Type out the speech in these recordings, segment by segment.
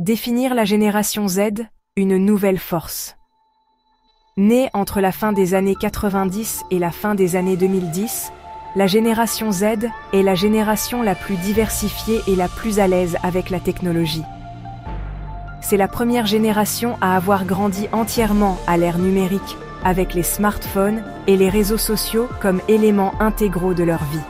Définir la génération Z, une nouvelle force. Née entre la fin des années 90 et la fin des années 2010, la génération Z est la génération la plus diversifiée et la plus à l'aise avec la technologie. C'est la première génération à avoir grandi entièrement à l'ère numérique, avec les smartphones et les réseaux sociaux comme éléments intégraux de leur vie.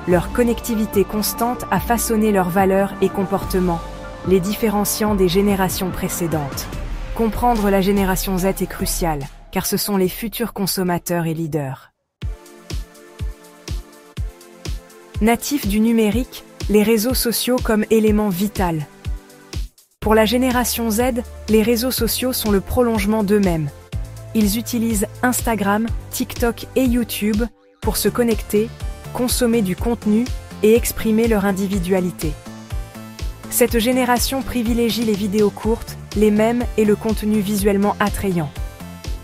Leur connectivité constante a façonné leurs valeurs et comportements, les différenciant des générations précédentes. Comprendre la génération Z est crucial, car ce sont les futurs consommateurs et leaders. Natifs du numérique, les réseaux sociaux comme élément vital. Pour la génération Z, les réseaux sociaux sont le prolongement d'eux-mêmes. Ils utilisent Instagram, TikTok et YouTube pour se connecter, consommer du contenu et exprimer leur individualité. Cette génération privilégie les vidéos courtes, les mèmes et le contenu visuellement attrayant.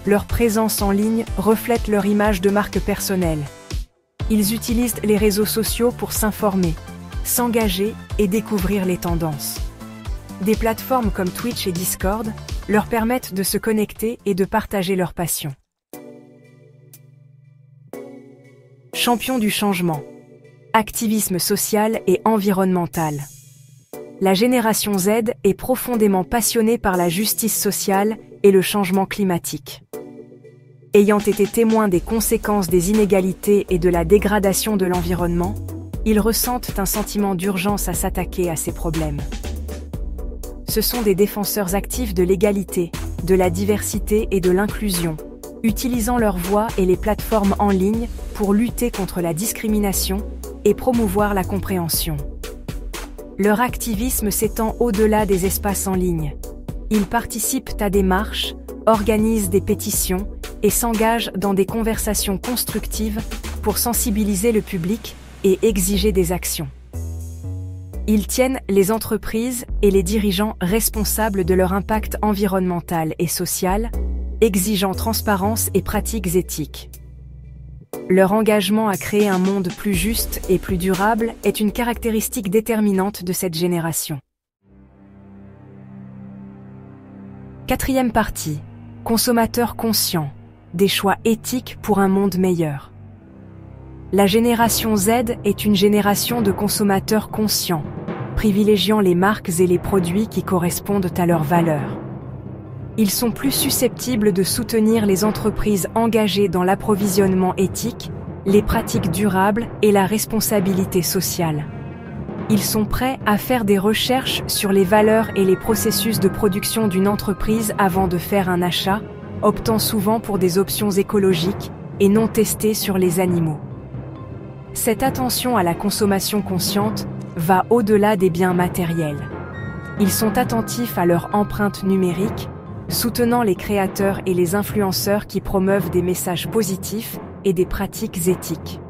Leur présence en ligne reflète leur image de marque personnelle. Ils utilisent les réseaux sociaux pour s'informer, s'engager et découvrir les tendances. Des plateformes comme Twitch et Discord leur permettent de se connecter et de partager leur passion. Champion du changement. Activisme social et environnemental. La génération Z est profondément passionnée par la justice sociale et le changement climatique. Ayant été témoins des conséquences des inégalités et de la dégradation de l'environnement, ils ressentent un sentiment d'urgence à s'attaquer à ces problèmes. Ce sont des défenseurs actifs de l'égalité, de la diversité et de l'inclusion, utilisant leur voix et les plateformes en ligne pour lutter contre la discrimination et promouvoir la compréhension. Leur activisme s'étend au-delà des espaces en ligne. Ils participent à des marches, organisent des pétitions et s'engagent dans des conversations constructives pour sensibiliser le public et exiger des actions. Ils tiennent les entreprises et les dirigeants responsables de leur impact environnemental et social, exigeant transparence et pratiques éthiques. Leur engagement à créer un monde plus juste et plus durable est une caractéristique déterminante de cette génération. Quatrième partie. Consommateurs conscients. Des choix éthiques pour un monde meilleur. La génération Z est une génération de consommateurs conscients, privilégiant les marques et les produits qui correspondent à leurs valeurs. Ils sont plus susceptibles de soutenir les entreprises engagées dans l'approvisionnement éthique, les pratiques durables et la responsabilité sociale. Ils sont prêts à faire des recherches sur les valeurs et les processus de production d'une entreprise avant de faire un achat, optant souvent pour des options écologiques et non testées sur les animaux. Cette attention à la consommation consciente va au-delà des biens matériels. Ils sont attentifs à leur empreinte numérique, soutenant les créateurs et les influenceurs qui promeuvent des messages positifs et des pratiques éthiques.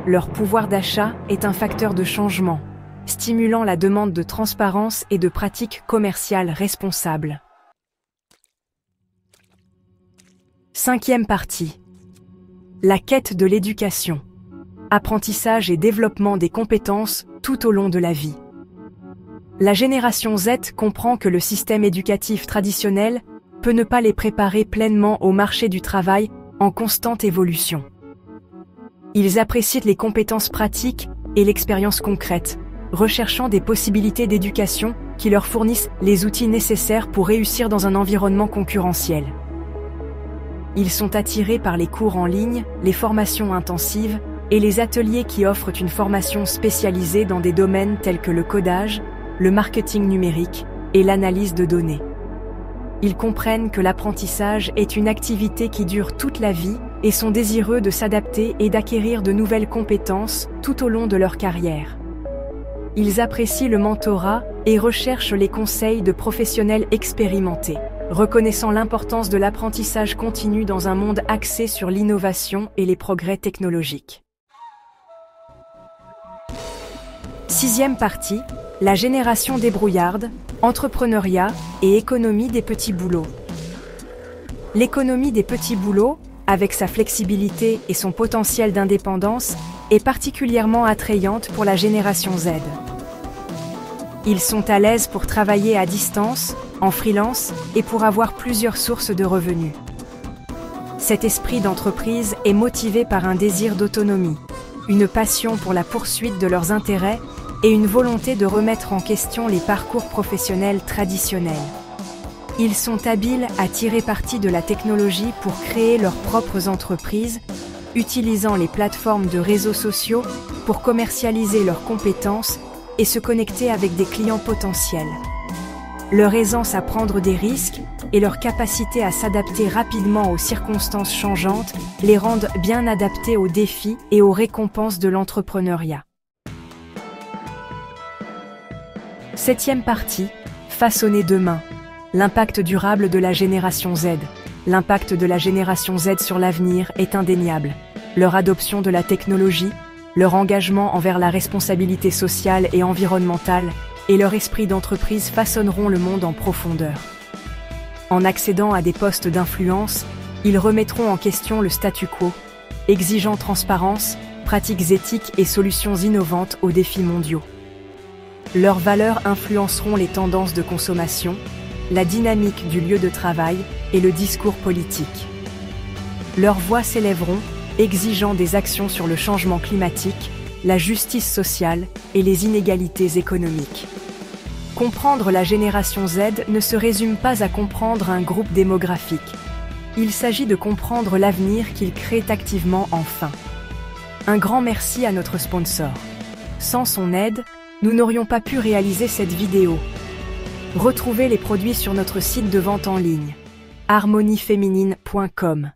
Leur pouvoir d'achat est un facteur de changement, stimulant la demande de transparence et de pratiques commerciales responsables. Cinquième partie. La quête de l'éducation. Apprentissage et développement des compétences tout au long de la vie. La génération Z comprend que le système éducatif traditionnel peut ne pas les préparer pleinement au marché du travail en constante évolution. Ils apprécient les compétences pratiques et l'expérience concrète, recherchant des possibilités d'éducation qui leur fournissent les outils nécessaires pour réussir dans un environnement concurrentiel. Ils sont attirés par les cours en ligne, les formations intensives et les ateliers qui offrent une formation spécialisée dans des domaines tels que le codage, le marketing numérique et l'analyse de données. Ils comprennent que l'apprentissage est une activité qui dure toute la vie et sont désireux de s'adapter et d'acquérir de nouvelles compétences tout au long de leur carrière. Ils apprécient le mentorat et recherchent les conseils de professionnels expérimentés, reconnaissant l'importance de l'apprentissage continu dans un monde axé sur l'innovation et les progrès technologiques. Sixième partie, la génération débrouillarde, entrepreneuriat et économie des petits boulots. L'économie des petits boulots, avec sa flexibilité et son potentiel d'indépendance, est particulièrement attrayante pour la génération Z. Ils sont à l'aise pour travailler à distance, en freelance et pour avoir plusieurs sources de revenus. Cet esprit d'entreprise est motivé par un désir d'autonomie, une passion pour la poursuite de leurs intérêts et une volonté de remettre en question les parcours professionnels traditionnels. Ils sont habiles à tirer parti de la technologie pour créer leurs propres entreprises, utilisant les plateformes de réseaux sociaux pour commercialiser leurs compétences et se connecter avec des clients potentiels. Leur aisance à prendre des risques et leur capacité à s'adapter rapidement aux circonstances changeantes les rendent bien adaptés aux défis et aux récompenses de l'entrepreneuriat. 7e partie, façonner demain. L'impact durable de la génération Z. L'impact de la génération Z sur l'avenir est indéniable. Leur adoption de la technologie, leur engagement envers la responsabilité sociale et environnementale et leur esprit d'entreprise façonneront le monde en profondeur. En accédant à des postes d'influence, ils remettront en question le statu quo, exigeant transparence, pratiques éthiques et solutions innovantes aux défis mondiaux. Leurs valeurs influenceront les tendances de consommation, la dynamique du lieu de travail et le discours politique. Leurs voix s'élèveront, exigeant des actions sur le changement climatique, la justice sociale et les inégalités économiques. Comprendre la génération Z ne se résume pas à comprendre un groupe démographique. Il s'agit de comprendre l'avenir qu'ils créent activement enfin. Un grand merci à notre sponsor. Sans son aide, nous n'aurions pas pu réaliser cette vidéo. Retrouvez les produits sur notre site de vente en ligne, harmonieféminine.com.